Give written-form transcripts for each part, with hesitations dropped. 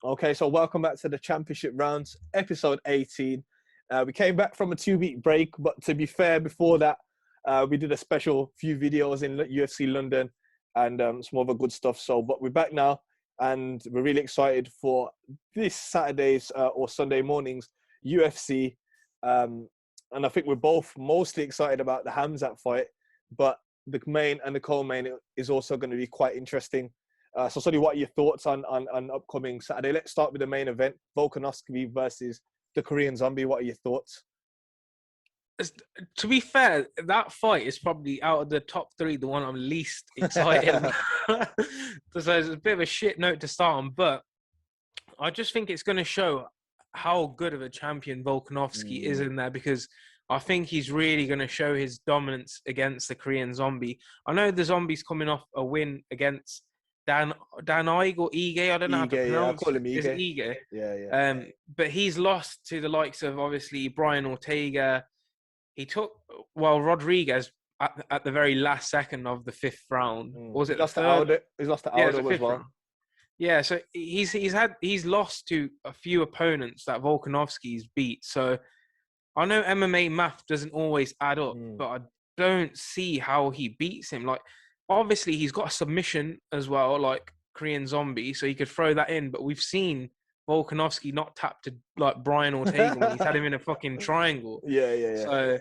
Okay, so welcome back to the Championship Rounds, episode 18. We came back from a 2-week break, but to be fair, before that, we did a special few videos in UFC London and some other good stuff. But we're back now, and we're really excited for this Saturday's or Sunday morning's UFC. And I think we're both mostly excited about the Khamzat fight, but the main and the co-main is also going to be quite interesting. So, Sonny, what are your thoughts on upcoming Saturday? Let's start with the main event, Volkanovski versus the Korean Zombie. What are your thoughts? To be fair, that fight is probably out of the top three, the one I'm least excited about. So it's a bit of a shit note to start on, but I just think it's going to show how good of a champion Volkanovski is in there, because I think he's really going to show his dominance against the Korean Zombie. I know the Zombie's coming off a win against Dan Ige or Ige, I don't know how to pronounce. Yeah, I call him Ige. Is it Ige? Yeah. But he's lost to the likes of, obviously, Brian Ortega. He took, Rodriguez at the very last second of the fifth round. Was it He's lost to Aldo as well. Round. Yeah, so he's lost to a few opponents that Volkanovski's beat. So I know MMA math doesn't always add up, but I don't see how he beats him. Like, obviously, he's got a submission as well, like Korean Zombie, so he could throw that in. But we've seen Volkanovski not tap to like Brian Ortega when he's had him in a fucking triangle. Yeah. So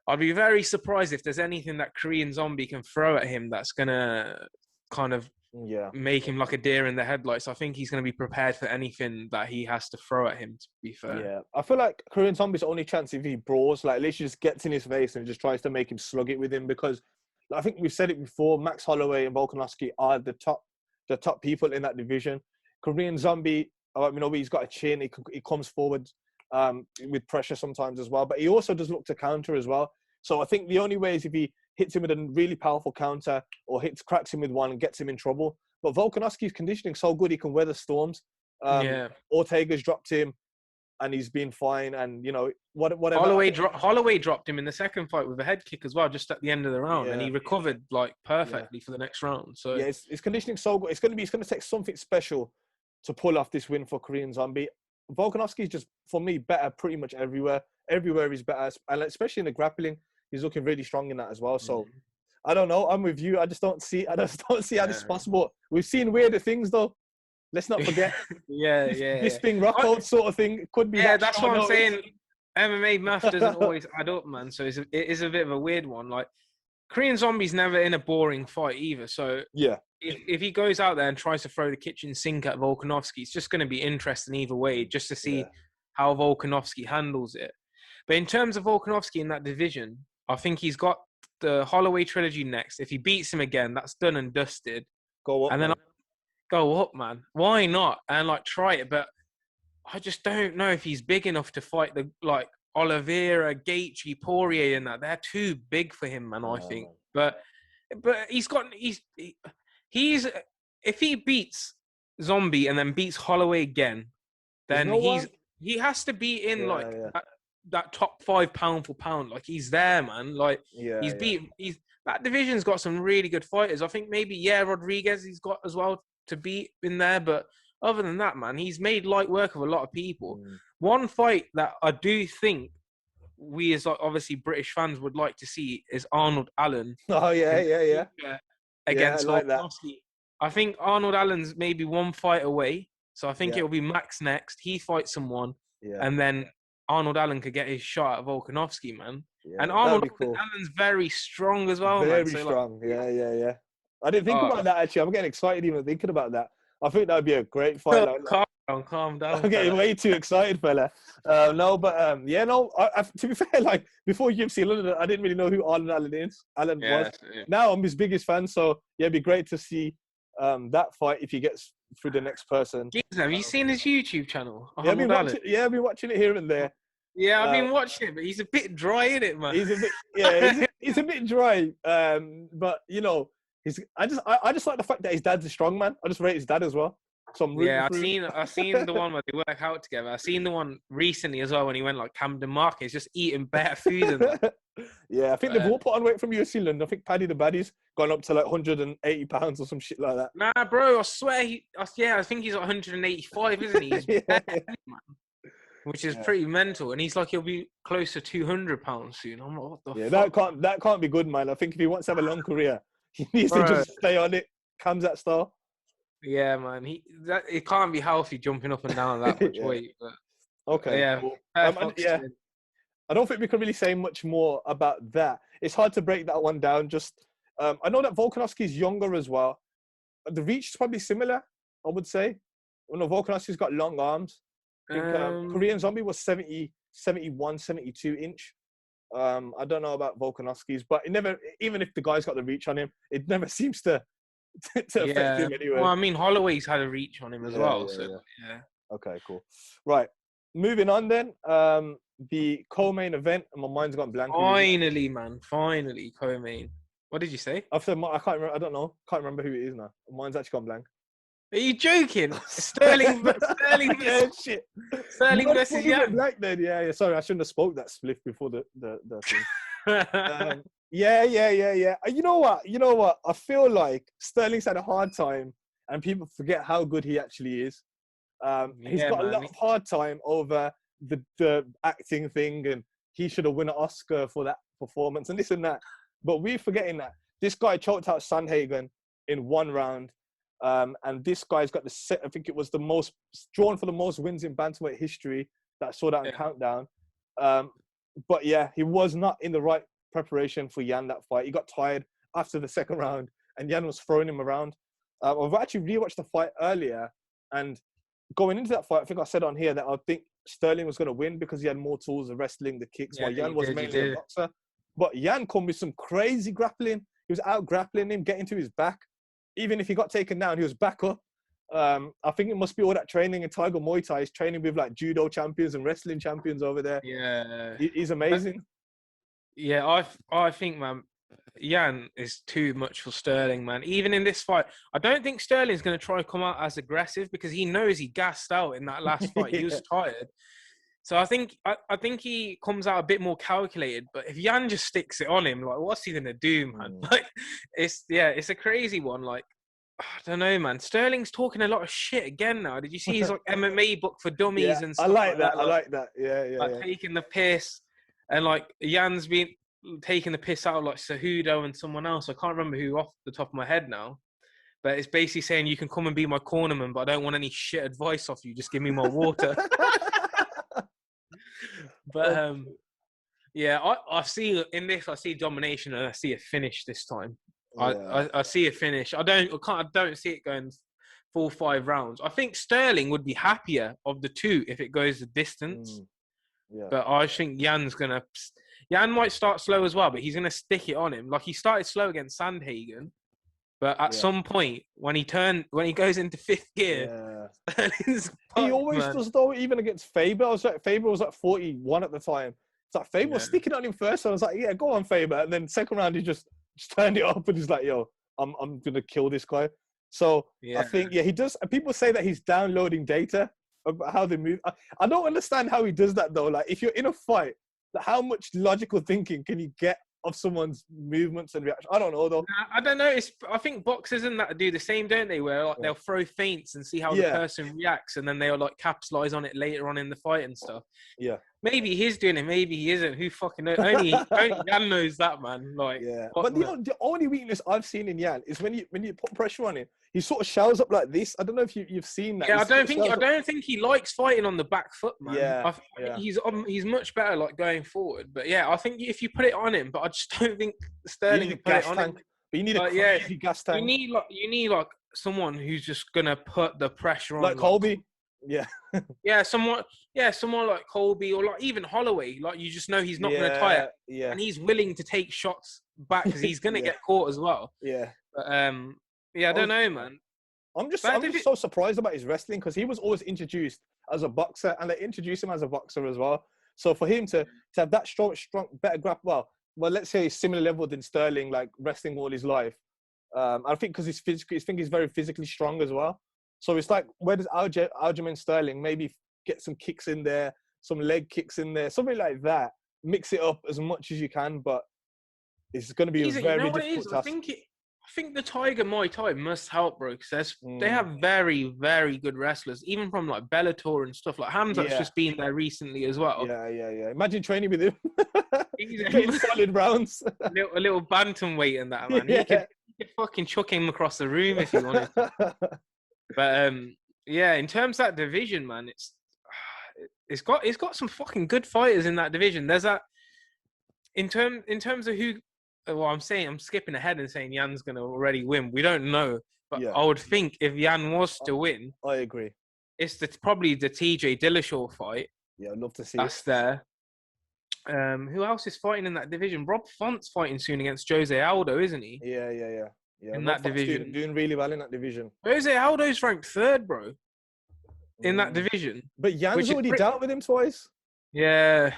I'd be very surprised if there's anything that Korean Zombie can throw at him that's gonna kind of make him like a deer in the headlights. I think he's gonna be prepared for anything that he has to throw at him, to be fair. Yeah, I feel like Korean Zombie's only chance if he brawls, like literally just gets in his face and just tries to make him slug it with him, because I think we've said it before, Max Holloway and Volkanovski are the top people in that division. Korean Zombie, he's got a chin. He comes forward with pressure sometimes as well, but he also does look to counter as well. So I think the only way is if he hits him with a really powerful counter or cracks him with one and gets him in trouble. But Volkanovski's conditioning so good, he can weather storms. Ortega's dropped him, and he's been fine. And whatever. Holloway dropped him in the second fight with a head kick as well, just at the end of the round, and he recovered like perfectly for the next round. So his conditioning so good. It's going to take something special to pull off this win for Korean Zombie. Volkanovski's just, for me, better pretty much everywhere. Everywhere he's better, and especially in the grappling, he's looking really strong in that as well. So I don't know. I'm with you. I just don't see how this is possible. We've seen weirder things though. Let's not forget. This thing rock sort of thing could be. Yeah, that's what I'm saying. MMA math doesn't always add up, man. So it is a bit of a weird one. Like, Korean Zombie's never in a boring fight either. So if he goes out there and tries to throw the kitchen sink at Volkanovski, it's just going to be interesting either way, just to see how Volkanovski handles it. But in terms of Volkanovski in that division, I think he's got the Holloway trilogy next. If he beats him again, that's done and dusted. Go up, man. Why not? And try it. But I just don't know if he's big enough to fight the Oliveira, Gaethje, Poirier, and that. They're too big for him, man. I think. But he's if he beats Zombie and then beats Holloway again, then he has to be in that top 5 pound for pound. Like, he's there, man. That division's got some really good fighters. I think maybe Rodriguez he's got as well to beat in there, but other than that, man, he's made light work of a lot of people. One fight that I do think we as obviously British fans would like to see is Arnold Allen. Against Volkanovski. I think Arnold Allen's maybe one fight away, so I think it'll be Max next. He fights someone, and then Arnold Allen could get his shot at Volkanovski, man. And Arnold Allen's very strong as well, very strong. Yeah. I didn't think about that, actually. I'm getting excited even thinking about that. I think that would be a great fight. Calm down. I'm getting way too excited, fella. To be fair, before UFC London, I didn't really know who Arnold Allen was. Yeah. Now I'm his biggest fan, so it'd be great to see that fight if he gets through the next person. Jesus, have you seen his YouTube channel? I've been watching it here and there. Yeah, I've been watching it, but he's a bit dry in it, man. He's a bit dry. But I just like the fact that his dad's a strong man. I just rate his dad as well. So I'm rooting Yeah, for him. I've seen the one where they work out together. I've seen the one recently as well when he went like Camden Market, just eating better food than that. Yeah, I think they've all put on weight from UFC London. I think Paddy the Baddy's gone up to like 180 pounds or some shit like that. Nah, bro, I swear I think he's 185, isn't he? He's Yeah, bare, yeah. man, which is Yeah. pretty mental. And he's like, he'll be close to 200 pounds soon. I'm like, what the Yeah, fuck? that can't be good, man. I think if he wants to have a long career, he needs to Bro, just stay on it. Khamzat style. yeah, man. It can't be healthy jumping up and down that much Yeah. weight. But Okay, yeah, cool. fair And fucks yeah, to him. I don't think we can really say much more about that. It's hard to break that one down. Just I know that Volkanovski's younger as well. The reach is probably similar, I would say. Well, no, Volkanovski's got long arms. I think Korean Zombie was 70, 71, 72 inch. I don't know about Volkanovski's, but it never, even if the guy's got the reach on him, it never seems to affect him anyway. Well, I mean, Holloway's had a reach on him as well. So yeah. Okay, cool. Right. Moving on then. The co-main event, and my mind's gone blank. Finally, man. Finally, co-main. What did you say? I can't remember. I don't know. Can't remember who it is now. Mine's actually gone blank. Are you joking? Sterling Yeah, shit. Sterling Mine's versus fully went Jan. blank then. Yeah. Sorry, I shouldn't have spoke that spliff before the thing. Yeah. You know what? I feel like Sterling's had a hard time, and people forget how good he actually is. He's got a lot of hard time over the acting thing, and he should have won an Oscar for that performance and this and that. But we're forgetting that this guy choked out Sandhagen in one round, and this guy's got I think it was the most drawn for the most wins in bantamweight history. That saw that in Countdown. But yeah, he was not in the right preparation for Jan that fight. He got tired after the second round, and Jan was throwing him around. I've actually rewatched the fight earlier, and going into that fight, I think I said on here that I think Sterling was going to win because he had more tools of wrestling, the kicks, while Jan was mainly a boxer. But Jan come with some crazy grappling. He was out grappling him, getting to his back. Even if he got taken down, he was back up. I think it must be all that training in Tiger Muay Thai. He's training with like judo champions and wrestling champions over there. Yeah. He's amazing. Yeah, I think, man, Jan is too much for Sterling, man. Even in this fight, I don't think Sterling's going to try to come out as aggressive because he knows he gassed out in that last fight. He was tired. So I think he comes out a bit more calculated. But if Jan just sticks it on him, like, what's he going to do, man? Like, it's a crazy one. Like, I don't know, man. Sterling's talking a lot of shit again now. Did you see his like MMA book for dummies and stuff? I like that. I like that. Yeah. Taking the piss, and like Jan's been taking the piss out of like Cejudo and someone else. I can't remember who off the top of my head now. But it's basically saying you can come and be my cornerman, but I don't want any shit advice off you. Just give me my water. But yeah, I see in this. I see domination, and I see a finish this time. Yeah. I see a finish. I don't see it going full 5 rounds. I think Sterling would be happier of the two if it goes the distance. Yeah. But I think Jan might start slow as well, but he's gonna stick it on him. Like he started slow against Sandhagen, but at some point when he goes into 5th gear, he always does though. Even against Faber, Faber was like 41 at the time. It's like Faber was sticking on him first. So I was like, yeah, go on, Faber. And then second round, he just turned it up and he's like, yo, I'm gonna kill this guy. So I think he does. And people say that he's downloading data about how they move. I don't understand how he does that though. Like if you're in a fight, like, how much logical thinking can you get of someone's movements and reactions? I don't know though. I don't know. I think boxers and that do the same, don't they? Where like they'll throw feints and see how the person reacts, and then they'll like capitalize on it later on in the fight and stuff. Yeah. Maybe he's doing it. Maybe he isn't. Who fucking knows? Only Jan knows that, man. Like, but the only weakness I've seen in Jan is when you put pressure on him, he sort of shells up like this. I don't know if you've seen that. Yeah, I don't think he likes fighting on the back foot, man. Yeah, he's much better like going forward. But yeah, I think if you put it on him, but I just don't think Sterling can put it on him. But you need a crazy gas tank. You need like someone who's just gonna put the pressure on, like Colby. Someone like Colby or like even Holloway. Like you just know he's not going to tire, and he's willing to take shots back because he's going to get caught as well. But I don't know, man. I'm just so surprised about his wrestling because he was always introduced as a boxer, and they introduced him as a boxer as well. So for him to have that strong, better grapple, well, let's say similar level than Sterling, like wrestling all his life. I think because he's very physically strong as well. So it's like, where does Aljamain Sterling maybe get some kicks in there, some leg kicks in there, something like that. Mix it up as much as you can, but it's going to be a You very know what it is? difficult task. I think the Tiger Muay Thai must help, bro, because they have very, very good wrestlers, even from like Bellator and stuff. Like Khamzat's just been there recently as well. Yeah. Imagine training with him. He's Getting solid rounds. a little bantamweight in that, man. He could fucking chuck him across the room if he wanted to. But yeah, in terms of that division, man, it's got some fucking good fighters in that division. There's that in terms of who. Well, I'm skipping ahead and saying Jan's gonna already win. We don't know, but I would think if Jan was to win, I agree. It's probably the TJ Dillashaw fight. Yeah, I'd love to see that's there. Who else is fighting in that division? Rob Font's fighting soon against Jose Aldo, isn't he? Yeah. In that division, doing really well in that division. Jose Aldo's ranked 3rd, bro. In that division, but Jan's already dealt with him twice. Yeah,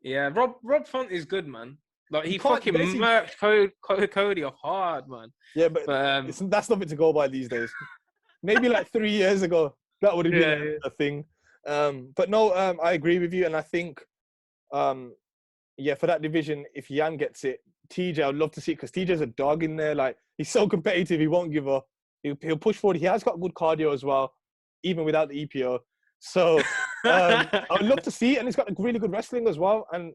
yeah. Rob Font is good, man. Like he fucking murked Cody off hard, man. Yeah, but that's nothing to go by these days. Maybe like 3 years ago, that would have been a thing. But no, I agree with you, and I think, for that division, if Jan gets it, TJ, I'd love to see it because TJ's a dog in there. Like he's so competitive, he won't give up. He'll push forward. He has got good cardio as well, even without the EPO. So I would love to see it, and he's got really good wrestling as well. And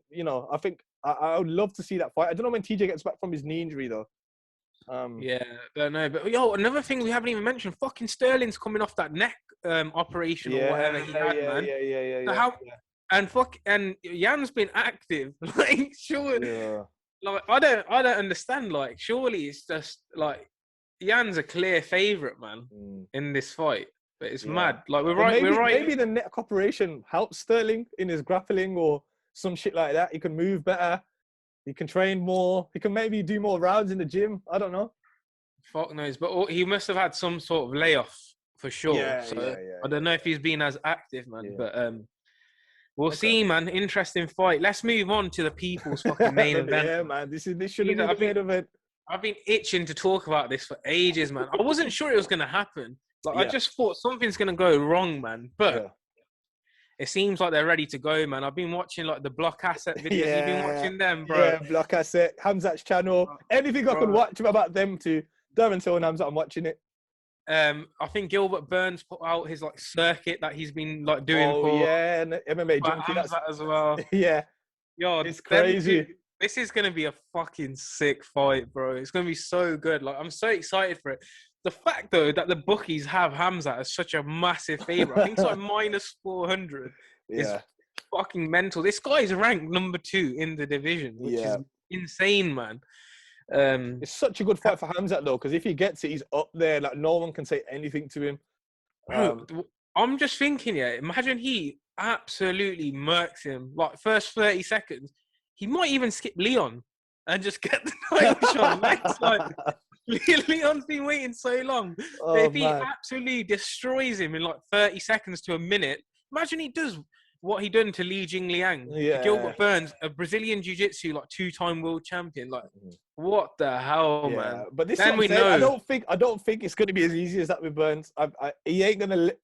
I think I would love to see that fight. I don't know when TJ gets back from his knee injury though. Yeah, don't know. But another thing we haven't even mentioned: fucking Sterling's coming off that neck operation or whatever he had, man. Yeah. And Jan's been active. Like, sure. Like, I don't understand. Like, surely it's just like Jan's a clear favorite, man, in this fight. But it's mad. Like we're right. Maybe the neck operation helps Sterling in his grappling or some shit like that. He can move better. He can train more. He can maybe do more rounds in the gym. I don't know. Fuck knows. But he must have had some sort of layoff for sure. I don't know if he's been as active, man. But we'll see, man. Interesting fight. Let's move on to the people's fucking main event. Yeah, man. This should have been the main event. I've been itching to talk about this for ages, man. I wasn't sure it was going to happen. Like I just thought something's going to go wrong, man. But it seems like they're ready to go, man. I've been watching like the Block Asset videos. You've been watching them, bro. Yeah, Block Asset, Khamzat's channel. Anything I can watch about them too. Darren Till and Khamzat, I'm watching it. I think Gilbert Burns put out his like circuit that he's been like doing for and MMA junkie as well. Yo, it's crazy. This is gonna be a fucking sick fight, bro. It's gonna be so good. Like I'm so excited for it. The fact though that the bookies have Khamzat as such a massive favorite, I think it's like minus 400. Is fucking mental. This guy is ranked number 2 in the division, which is insane, man. It's such a good fight for Khamzat though, because if he gets it, he's up there. Like no one can say anything to him. I'm just thinking, imagine he absolutely murks him. Like first 30 seconds, he might even skip Leon and just get the title shot next time. Leon's been waiting so long. If he absolutely destroys him in like 30 seconds to a minute, imagine he does what he done to Li Jingliang, Gilbert Burns, a Brilliant Jiu-Jitsu like 2-time world champion. Like, what the hell, man? But this then we know. I don't think it's going to be as easy as that with Burns. He ain't going to.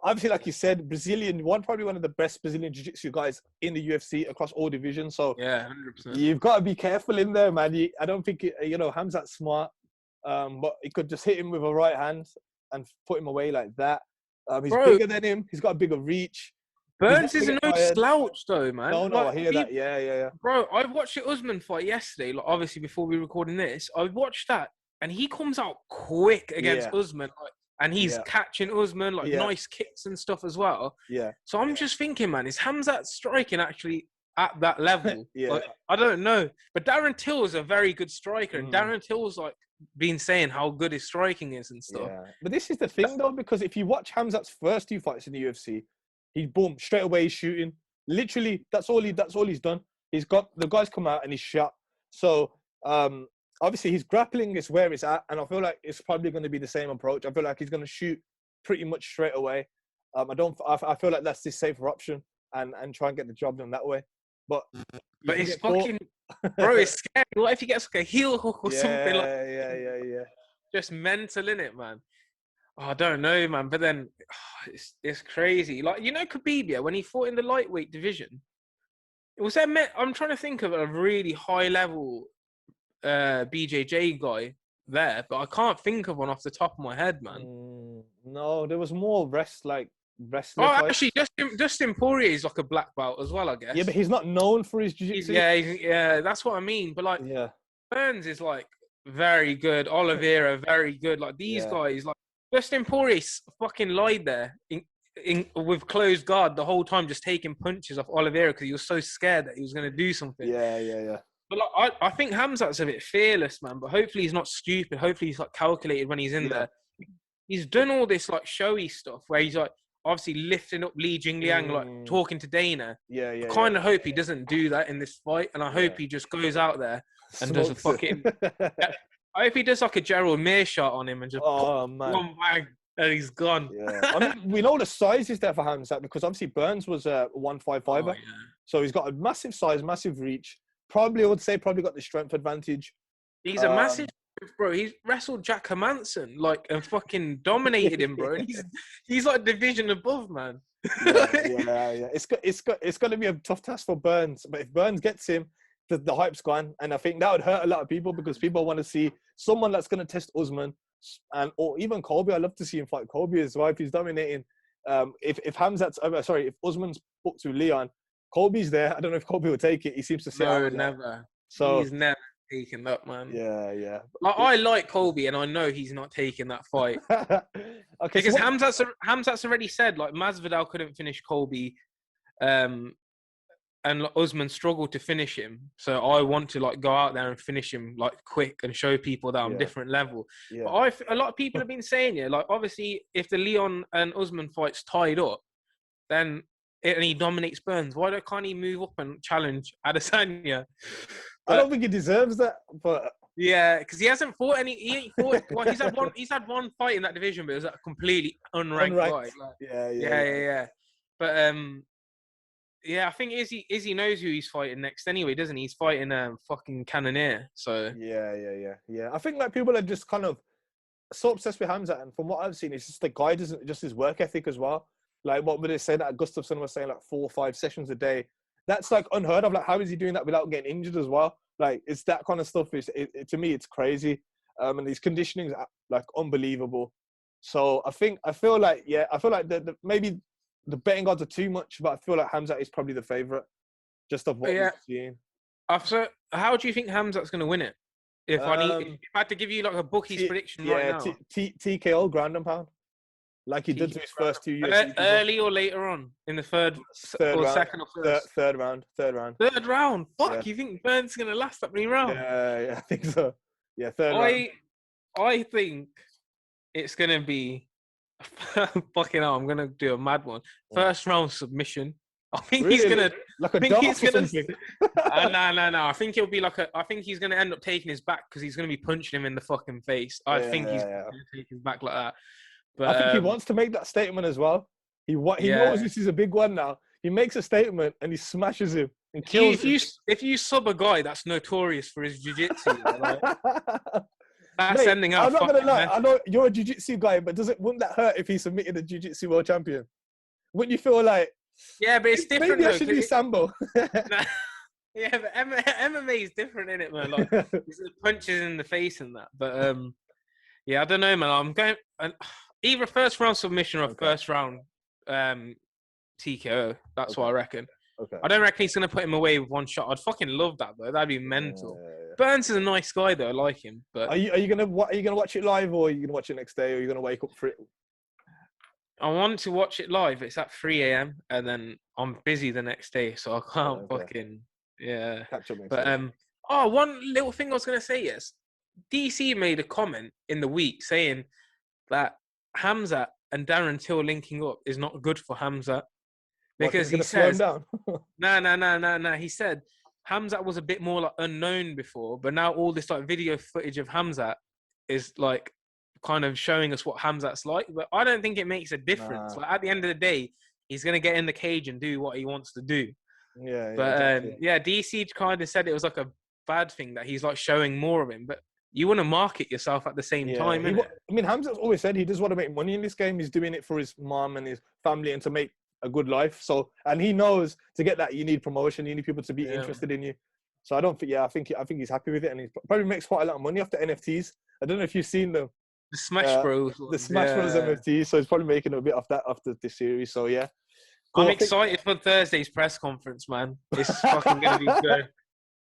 Obviously, like you said, probably one of the best Brazilian Jiu-Jitsu guys in the UFC across all divisions. So 100%. You've got to be careful in there, man. I don't think Khamzat's smart, but he could just hit him with a right hand and put him away like that. He's bigger than him. He's got a bigger reach. Burns is no slouch, though, man. No, like, I hear that. Yeah. Bro, I watched the Usman fight yesterday. Like, obviously, before we were recording this, I watched that, and he comes out quick against Usman. Like, and he's catching Usman, like nice kicks and stuff as well. Yeah. So I'm just thinking, man, is Khamzat striking actually at that level? Like, I don't know. But Darren Till's a very good striker, and Darren Till's like been saying how good his striking is and stuff. Yeah. But this is the thing though, because if you watch Khamzat's first 2 fights in the UFC, he's boom, straight away he's shooting. Literally, that's all he's done. He's got the guys come out and he's shot. So obviously, his grappling is where it's at, and I feel like it's probably going to be the same approach. I feel like he's going to shoot pretty much straight away. I feel like that's the safer option, and try and get the job done that way. But it's fucking, bro, it's scary. What if he gets like a heel hook or something? Like, yeah. just mental, innit, man? I don't know, man. But then it's crazy. Like, you know, Khabib, yeah, when he fought in the lightweight division, was there? I'm trying to think of a really high level BJJ guy there, but I can't think of one off the top of my head, man. No, there was more wrestling Oh, fights. actually, Dustin Poirier is like a black belt as well, I guess. Yeah, but he's not known for his jiu-jitsu. Yeah, that's what I mean. But like, Yeah, Burns is like very good. Oliveira, very good. Like these guys, like Dustin Poirier fucking lied there with closed guard the whole time, just taking punches off Oliveira because he was so scared that he was going to do something. Yeah. But like, I think Khamzat's a bit fearless, man. But hopefully he's not stupid. Hopefully he's like calculated when he's in there. He's done all this like showy stuff where he's like obviously lifting up Li Jingliang, like talking to Dana. I kind of hope he doesn't do that in this fight, and I hope he just goes out there and does a fucking. I hope he does like a Gerald Mere shot on him and just one bang and he's gone. Yeah, I mean, we know the size is there for Khamzat because obviously Burns was a 155er, so he's got a massive size, massive reach. Probably, I would say, got the strength advantage. He's a massive. Bro, he's wrestled Jack Hermanson like and fucking dominated him, bro. And he's like division above, man. Yeah. It's gonna be a tough task for Burns, but if Burns gets him, the hype's gone, and I think that would hurt a lot of people because people want to see someone that's gonna test Usman or even Colby. I'd love to see him fight Colby as well if he's dominating. If Usman's booked to Leon, Colby's there. I don't know if Colby will take it. He seems to say no, never. So he's never taking that, man. Yeah. Like, I like Colby, and I know he's not taking that fight. Okay, because Khamzat's already said like Masvidal couldn't finish Colby, and Usman struggled to finish him. So I want to like go out there and finish him like quick and show people that I'm different level. But a lot of people have been saying like obviously if the Leon and Usman fight's tied up, then and he dominates Burns, why can't he move up and challenge Adesanya? I don't think he deserves that, but yeah, because he hasn't fought any. He ain't fought. Well, he's had one fight in that division, but it was a completely unranked guy. Like, yeah. But I think Izzy knows who he's fighting next anyway, doesn't he? He's fighting fucking Cannonier. So yeah. I think like people are just kind of so obsessed with Khamzat, and from what I've seen, it's just the guy doesn't just his work ethic as well. Like what would they say that Gustafsson was saying, like 4 or 5 sessions a day. That's like unheard of. Like, how is he doing that without getting injured as well? Like, it's that kind of stuff. To me, it's crazy. And these conditionings are like unbelievable. So I feel like maybe the betting odds are too much, but I feel like Khamzat is probably the favorite, just of what we've seen. So, how do you think Khamzat's going to win it? If I had to give you like a bookie's prediction right now, TKO ground and pound. Like he did to his first 2 years. Early or later on in the third or round, second or first? Third round. Third round? Fuck, you think Burns is going to last that many rounds? Yeah, I think so. Yeah, third round. I think it's going to be... fucking hell, I'm going to do a mad one. First round submission. I think he's going to... Like a dog or something? No. I think it'll be like I think he's going to end up taking his back because he's going to be punching him in the fucking face. I think he's going to take his back like that. But, I think he wants to make that statement as well. He knows this is a big one now. He makes a statement and he smashes him and kills him. If you sub a guy that's notorious for his jiu-jitsu, like, that's Mate, ending up. I'm not gonna lie. I know you're a jiu-jitsu guy, but wouldn't that hurt if he submitted a jiu-jitsu world champion? Wouldn't you feel like? Yeah, but it's different. Maybe I should do Sambo. Yeah, but MMA is different, isn't it, man? Like punches in the face and that. But I don't know, man. I'm going. Either first round submission or first round TKO. That's what I reckon. Okay. I don't reckon he's going to put him away with one shot. I'd fucking love that, though. That'd be mental. Yeah. Burns is a nice guy, though. I like him. But are you gonna watch it live, or are you gonna watch it next day, or are you gonna wake up for it? I want to watch it live. It's at 3 a.m. and then I'm busy the next day, so I can't fucking catch up. But one little thing I was gonna say is DC made a comment in the week saying that Khamzat and Darren Till linking up is not good for Khamzat because he says no. He said Khamzat was a bit more like unknown before, but now all this like video footage of Khamzat is like kind of showing us what Khamzat's like. But I don't think it makes a difference. Like at the end of the day, he's gonna get in the cage and do what he wants to do. But exactly. DC kind of said it was like a bad thing that he's like showing more of him, but you want to market yourself at the same time, innit? I mean, Hamza's always said he does want to make money in this game. He's doing it for his mom and his family and to make a good life. So, and he knows to get that, you need promotion, you need people to be interested in you. So I don't think, I think he's happy with it, and he probably makes quite a lot of money off the NFTs. I don't know if you've seen them. The Smash Bros. The Smash Bros. NFTs. So he's probably making a bit off that after this series. So yeah. Cool. I'm excited for Thursday's press conference, man. It's fucking gonna be good.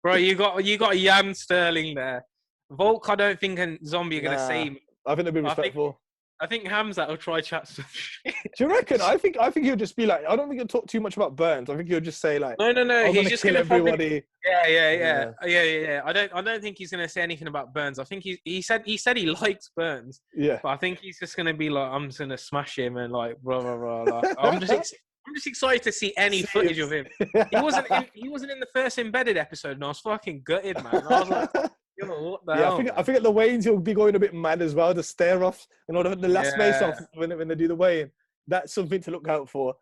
Bro, you got Jan Sterling there. Volk, I don't think, and Zombie are gonna say. I think they'll be respectful. I think Khamzat will try chat some shit. Do you reckon? I think he'll just be like, I don't think he'll talk too much about Burns. I think he'll just say like, no. He's just gonna everybody. Yeah. I don't think he's gonna say anything about Burns. I think he said he likes Burns. Yeah. But I think he's just gonna be like, I'm just gonna smash him and like blah blah blah. Like, I'm just excited to see any footage of him. He wasn't in the first Embedded episode, and I was fucking gutted, man. I was like, yo, what the hell? I think at the weigh-ins he'll be going a bit mad as well. The stare off, the last face off when they do the weigh-in. That's something to look out for.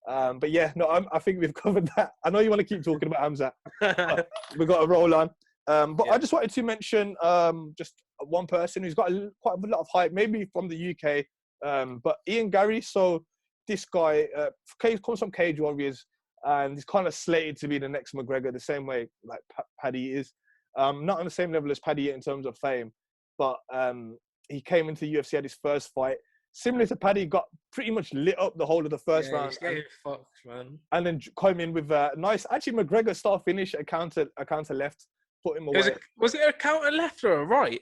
But yeah, no, I think we've covered that. I know you want to keep talking about Khamzat. We've got to roll on. But I just wanted to mention just one person who's got quite a lot of hype, maybe from the UK. But Garry. So this guy comes from Cage Warriors, and he's kind of slated to be the next McGregor, the same way like Paddy is. Not on the same level as Paddy in terms of fame, but he came into the UFC, had his first fight. Similar to Paddy, got pretty much lit up the whole of the first round. Fucked, man. And then came in with a nice, actually McGregor start finish, a counter left, put him away. Was it a counter left or a right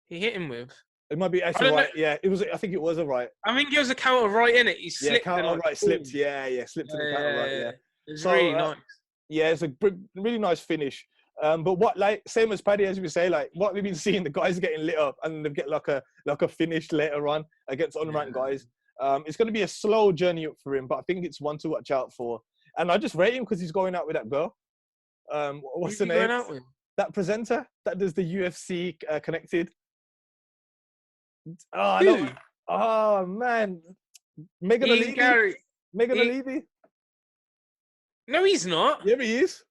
he hit him with? It might be actually right. Yeah, it was. I think it was a right. I think it was a counter right, innit? He slipped. Yeah, counter right slipped. Yeah, slipped to the counter right. Yeah, it's really nice. Yeah, it's a really nice finish. But what, like, same as Paddy, as we say, like what we've been seeing, the guys are getting lit up and they get like a finish later on against unranked guys. It's going to be a slow journey up for him, but I think it's one to watch out for. And I just rate him because he's going out with that girl. What's the name? Going out with? That presenter that does the UFC Connected. Oh man, Megan O'Leary. Garry. Megan O'Leary. No, he's not. Yeah, he is.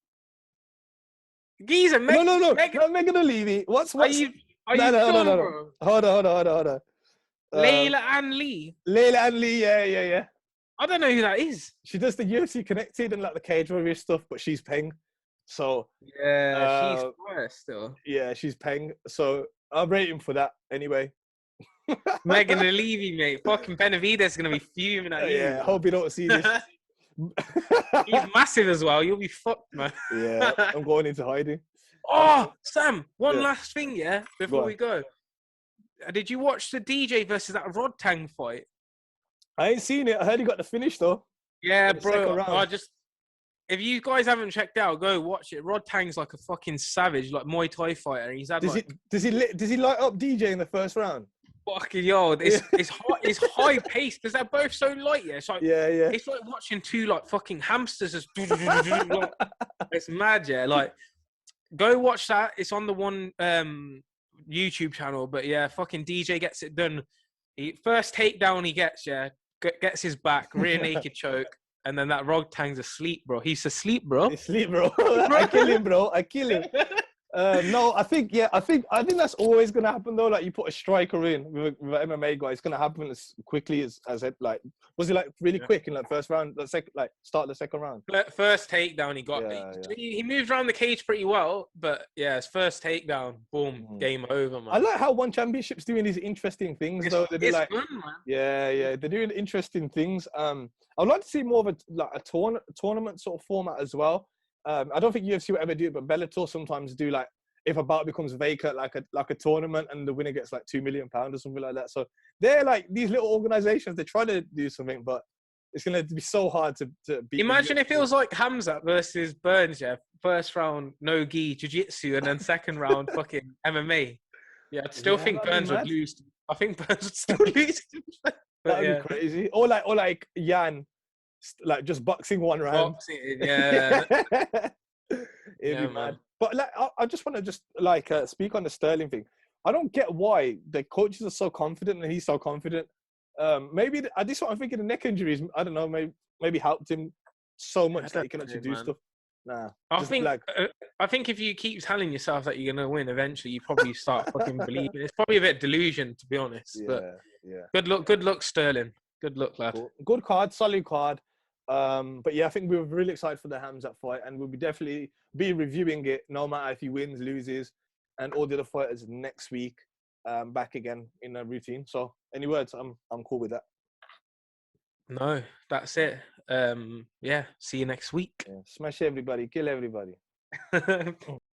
Geezer, no, not Megan O'Leary. What's Are you no. Hold on. Layla Ann Lee. Yeah. I don't know who that is. She does the UFC Connected and like the Cage Warrior stuff, but she's Peng. So yeah, she's fire still. Yeah, she's Peng. So I'll rate him for that anyway. Megan O'Leary, mate. Fucking Benavidez gonna be fuming at you. Yeah, hope you don't see this. He's massive as well. You'll be fucked, man. Yeah, I'm going into hiding. Oh, Sam, one last thing, before we go. Did you watch the DJ versus that Rodtang fight? I ain't seen it. I heard he got the finish though. Yeah, bro. If you guys haven't checked out, go watch it. Rodtang's like a fucking savage, like Muay Thai fighter. He's had does he light up DJ in the first round? Fucking yo, it's high paced because they're both so light. Yeah, it's like it's like watching two like fucking hamsters. It's mad, yeah. Like, go watch that. It's on the one YouTube channel. But yeah, fucking DJ gets it done. First takedown he gets his back, rear naked choke, and then that Rodtang's asleep, bro. He's asleep, bro. He's asleep, bro. I kill him, bro. I kill him. No, I think that's always gonna happen though. Like, you put a striker in with an MMA guy, it's gonna happen as quickly as it, like, was he like really quick in like first round, start of the second round? First takedown he got. He moved around the cage pretty well, but yeah, his first takedown, boom, game over, man. I like how One Championship's doing these interesting things though. They're like, fun, man. Yeah, they're doing interesting things. I'd like to see more of a tournament sort of format as well. I don't think UFC will ever do it, but Bellator sometimes do, like, if a bout becomes vacant, like a tournament, and the winner gets like £2 million or something like that. So they're like these little organizations. They're trying to do something, but it's gonna be so hard to beat. Imagine if it was like Khamzat versus Burns, yeah. First round no gi jiu-jitsu, and then second round fucking MMA. Yeah, I'd still think Burns would lose. I think Burns would still lose. That'd be crazy. Or like Jan. Like just boxing one round. Yeah. It'd be mad. But like, I just want to speak on the Sterling thing. I don't get why the coaches are so confident and he's so confident. Maybe this is what I'm thinking. The neck injuries, I don't know, maybe helped him so much that he can actually do stuff. Nah, I just think like I think if you keep telling yourself that you're gonna win, eventually you probably start fucking believing. It's probably a bit delusion, to be honest. But yeah. good luck, Sterling. Good luck, lad. Cool. Good card, solid card. But yeah, I think we were really excited for the Khamzat fight, and we'll be definitely be reviewing it, no matter if he wins, loses, and all the other fighters next week, back again in a routine. So, any words? I'm cool with that. No, that's it. Yeah, see you next week. Yeah. Smash everybody, kill everybody.